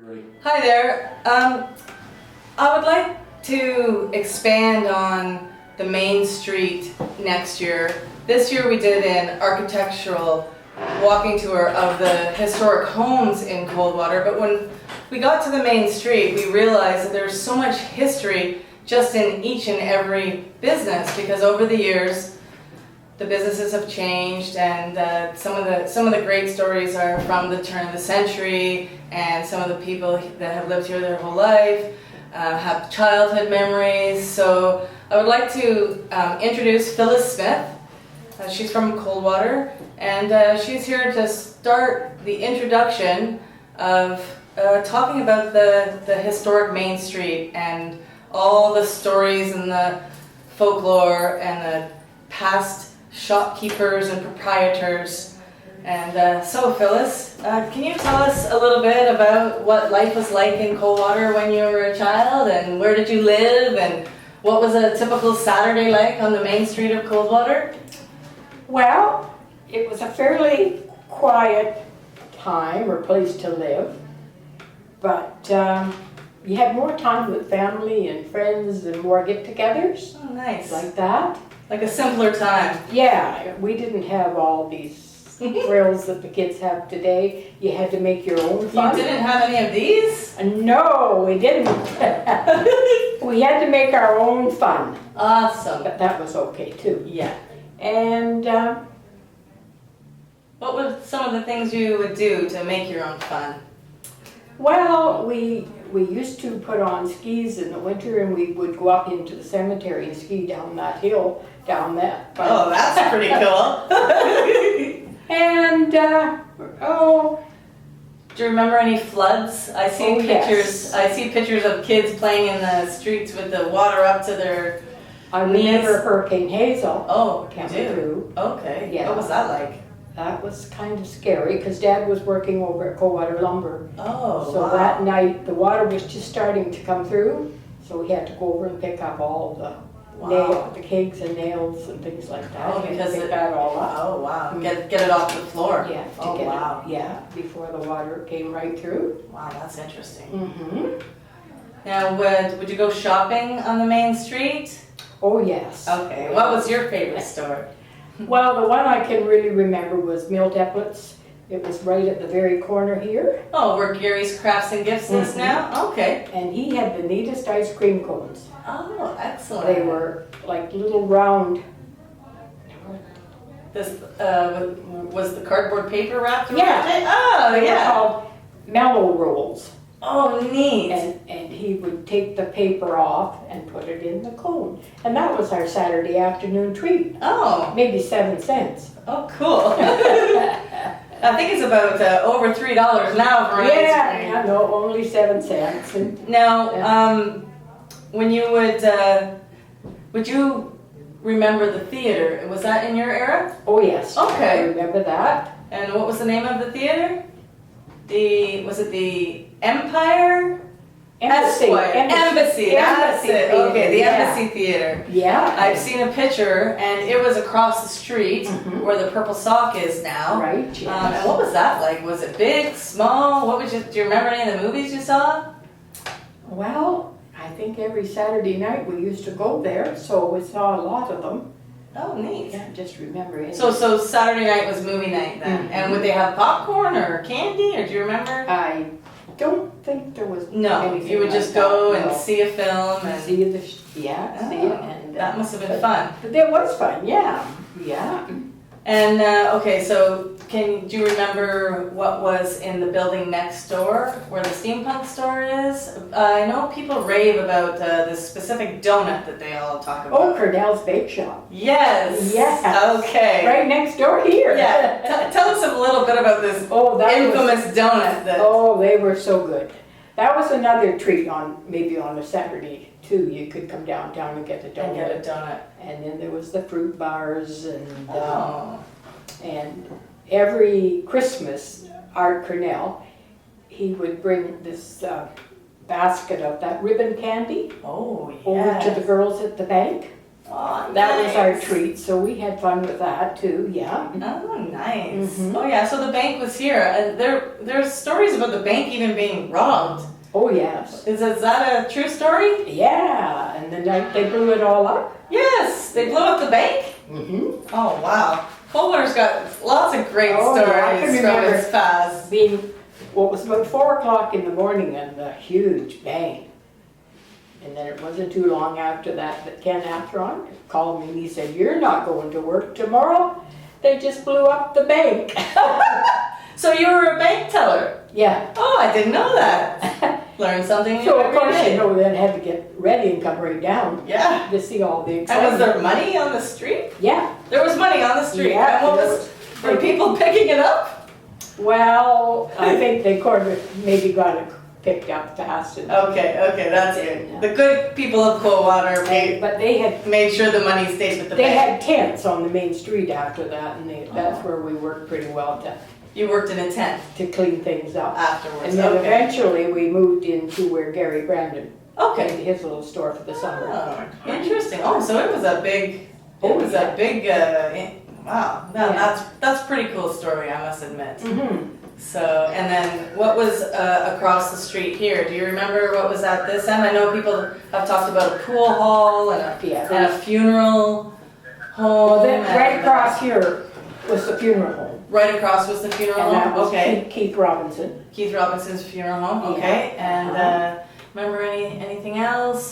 Hi there. I would like to expand on the main street next year. This year we did an architectural walking tour of the historic homes in Coldwater, but when we got to the main street we realized that there's so much history just in each and every business, because over the years the businesses have changed, and some of the great stories are from the turn of the century, and some of the people that have lived here their whole life have childhood memories. So I would like to introduce Phyllis Smith. She's from Coldwater, and she's here to start the introduction of talking about the historic Main Street and all the stories and the folklore and the past shopkeepers and proprietors. And so Phyllis, can you tell us a little bit about what life was like in Coldwater when you were a child, and where did you live, and what was a typical Saturday like on the main street of Coldwater? Well, it was a fairly quiet time or place to live, but you had more time with family and friends and more get-togethers. Oh, nice. Like that. Like a simpler time. Yeah, we didn't have all these thrills that the kids have today. You had to make your own fun. You didn't have any of these? No, we didn't. We had to make our own fun. Awesome. But that was okay too. Yeah. And what were some of the things you would do to make your own fun? well, we used to put on skis in the winter, and we would go up into the cemetery and ski down that hill, down that. Oh, that's pretty cool. And do you remember any floods? I see pictures. Yes. I see pictures of kids playing in the streets with the water up to their I knees. remember Hurricane Hazel. Oh, you coming do? through. Okay. Yeah. What was that like? That was kind of scary because Dad was working over at Coldwater Lumber. Oh, So wow. that night the water was just starting to come through, so we had to go over and pick up all the kegs and nails and things like that. Oh, and because pick that all up. Oh, wow. Get it off the floor. Yeah, to Oh, get wow. it. Yeah, before the water came right through. Wow, that's interesting. Mm-hmm. Now, would you go shopping on the main street? Oh yes. Okay. What was your favorite store? Well, the one I can really remember was Mill Deplet's. It was right at the very corner here, Oh, where Gary's Crafts and Gifts is now? Okay. and he had the neatest ice cream cones. Oh, excellent. They were like little round. This was the cardboard paper wrapped around Yeah. it? Oh, They were yeah. called mellow rolls, Oh, neat. and he would take the paper off and put it in the cone, and that was our Saturday afternoon treat. Oh, Maybe 7 cents. oh, cool. I think it's about over $3 now for an ice cream. Yeah, no, only 7 cents. And Now, when you would you remember the theater? Was that in your era? oh yes, Okay. I remember that. And what was the name of the theater? Was it the Empire? Esquire. Embassy. That's it. Okay, the yeah. Embassy Theater. Yeah. I've seen a picture, and it was across the street Mhm. where the Purple Sock is now. Right. Yes. And what was that like? Was it big, small? Do you remember any of the movies you saw? Well, I think every Saturday night we used to go there, so we saw a lot of them. Oh, neat. I can't just remember it. So Saturday night was movie night then. Mhm. And would they have popcorn or candy, or do you remember? I don't think there was No, anything you would like just go that, and no. see a film and see the see it, and that must have been fun. But that was fun, yeah, yeah. And okay, so do you remember what was in the building next door where the Steampunk store is? I know people rave about this specific donut that they all talk about. Oh, Cordell's Bake Shop, Yes. Yes. Okay. right next door here. Yeah. Tell us a little bit about this Oh, that infamous donut. Oh, they were so good. That was another treat maybe on a Saturday too. You could come downtown and get a donut. And get a donut. And then there was the fruit bars Oh. and every Christmas, Art Cornell, he would bring this basket of that ribbon candy Oh, over yeah. to the girls at the bank. Oh, That was our nice. treat, so we had fun with that too, yeah. Oh, nice. Mhm. Oh, yeah. So the bank was here, and there's stories about the bank even being robbed. Oh, yes. Is that a true story? Yeah, and then they blew it all up. Yes, they blew up the bank. Mm-hmm. Oh, wow. Coldwater's got lots of great Oh, yeah, I can stories from remember. its past. Being, well, it was about 4 o'clock in the morning and the huge bang. And then it wasn't too long after that Ken Atheron called me and he said, "You're not going to work tomorrow. They just blew up the bank." So you were a bank teller? Yeah. Oh, I didn't know that. Learn something new So of every course, day. you know, then had to get ready and come right down Yeah. to see all the And excitement. was there money on the street? Yeah. There was money on the street. Yeah, And what there was, were people picking it up? Well, I think they maybe got it picked up fast enough. Okay, that's good. The good people of Coldwater But they made sure the money stayed with the bank. had tents on the main street after that, and that's where we worked pretty well You worked in a tent to clean things up. afterwards. And then Okay. eventually we moved into where Gary Brandon Okay. had his little store for the summer. Oh, interesting. Oh, so it was a big. Wow. No, Yeah. that's a pretty cool story, I must admit. Mm-hmm. So, and then what was across the street here? Do you remember what was at this end? I know people have talked about a pool hall and a funeral home. Well, then right and, across here was the funeral home. Right across was the funeral And that home. was Okay. Keith Robinson. Keith Robinson's funeral home. Okay. Yeah. And remember anything else?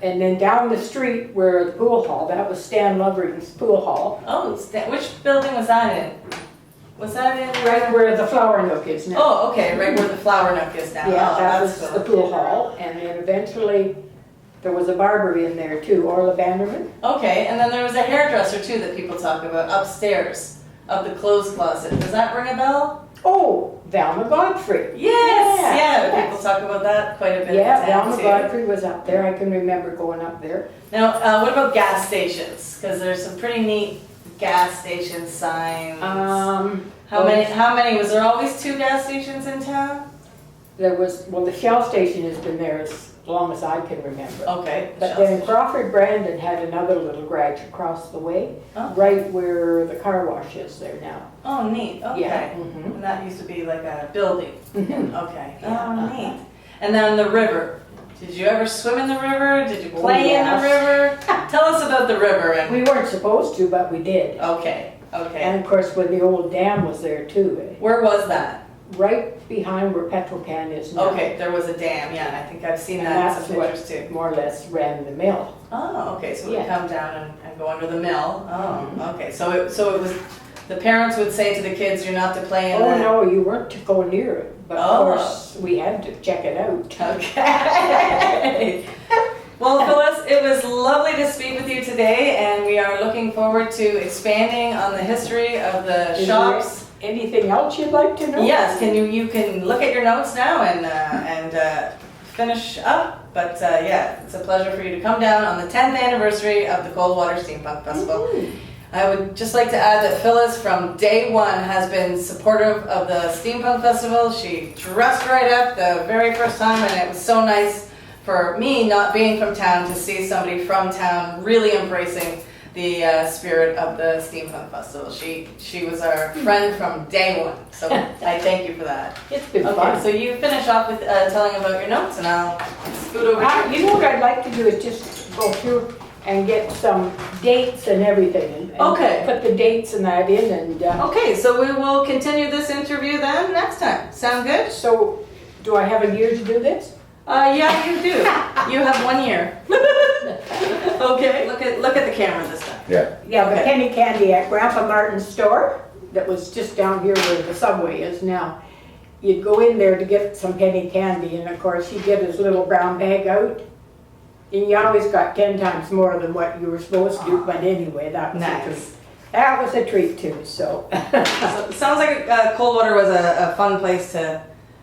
And then down the street where the pool hall, that was Stan Lovering's pool hall. Oh, which building was that in? Was that in? Right where the flower nook is now. Oh, okay. Right where the flower nook is now. Yeah, Oh, that that's was cool. the pool hall. And then eventually there was a barber in there too, Orla Vanderman. Okay, and then there was a hairdresser too that people talk about upstairs of the clothes closet. Does that ring a bell? Oh, Velma Godfrey. Yes, yeah. yes. People talk about that quite a bit. Yeah, in town, Velma too. Godfrey was up there. I can remember going up there. Now, what about gas stations? Because there's some pretty neat gas station signs. How many? Was there always 2 gas stations in town? There was, well, the Shell station has been there as long as I can remember. Okay. the But Shell then station. Crawford Brandon had another little garage across the way, Oh. right where the car wash is there now. Oh, neat. Okay. Yeah. Mhm. And that used to be like a building. Mhm. Okay. Yeah. Oh, neat. And then the river. Did you ever swim in the river? Did you play in the yes. river? Tell us about the river. And We weren't supposed to, but we did. okay. Okay. And of course, when the old dam was there too, Where was that? right behind where Petrocan is now. Okay, there was a dam. Yeah, I think I've seen And that in that's some what pictures too. more or less ran the mill. Oh, okay. So we Yeah. come down and go under the mill. Oh, Mhm. okay. So it was the parents would say to the kids, "You're not to play in Oh the." no, you weren't to go near it, but Oh. of course we had to check it out. Okay. Well, Phyllis, it was lovely to speak with you today, and we are looking forward to expanding on the history of the Is shops. there anything else you'd like to know? Yes, you can look at your notes now and finish up. But yeah, it's a pleasure for you to come down on the 10th anniversary of the Coldwater Steampunk Festival. Mhm. I would just like to add that Phyllis from day one has been supportive of the Steampunk Festival. She dressed right up the very first time, and it was so nice for me, not being from town, to see somebody from town really embracing the spirit of the Steampunk Festival. She was our friend from day one, so I thank you for that. It's been Okay, fun. so you finish off with telling about your notes, and I'll scoot over to you. You know what I'd like to do is just go through and get some dates and everything. And Okay. Put the dates and that in and, Okay, so we will continue this interview then next time. Sound good? so do I have a year to do this? Yeah, you do. You have 1 year. Okay. Look at the camera this time. Yeah. Yeah, the Okay. penny candy at Grandpa Martin's store that was just down here where the subway is now. You'd go in there to get some penny candy and of course he'd get his little brown bag out. And you always got 10 times more than what you were supposed to do, but anyway, that was a treat. Nice. That was a treat too, so. So, sounds like Coldwater was a fun place to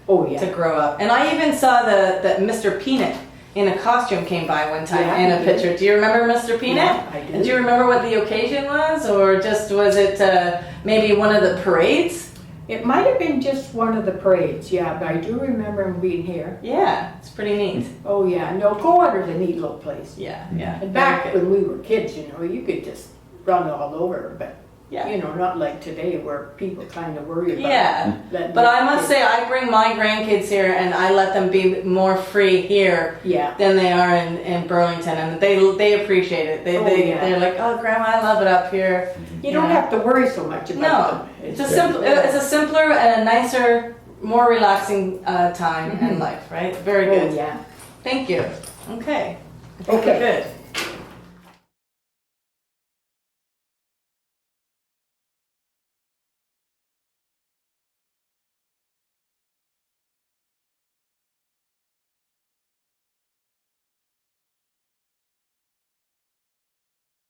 Oh, yeah. grow up. And I even saw that Mr. Peanut in a costume came by one time Yeah, in a I did. picture. Do you remember Mr. Peanut? Yeah, I do. you remember what the occasion was, or just was it maybe one of the parades? It might have been just one of the parades, yeah, but I do remember him being here. Yeah, it's pretty neat. Oh yeah, no, Coldwater's a neat little place. Yeah, yeah. And back when we were kids, you know, you could just run all over, but Yeah. you know, not like today where people kind of worry about Yeah, letting but their I must kids- say I bring my grandkids here and I let them be more free here Yeah. than they are in Burlington, and they appreciate it. They're like, oh, Grandma, I love it up here. You don't have to worry so much about No, them. it's a simpler and a nicer, more relaxing time in life, right? Very Oh, good. yeah. Thank you. Okay. I think we're Okay. good.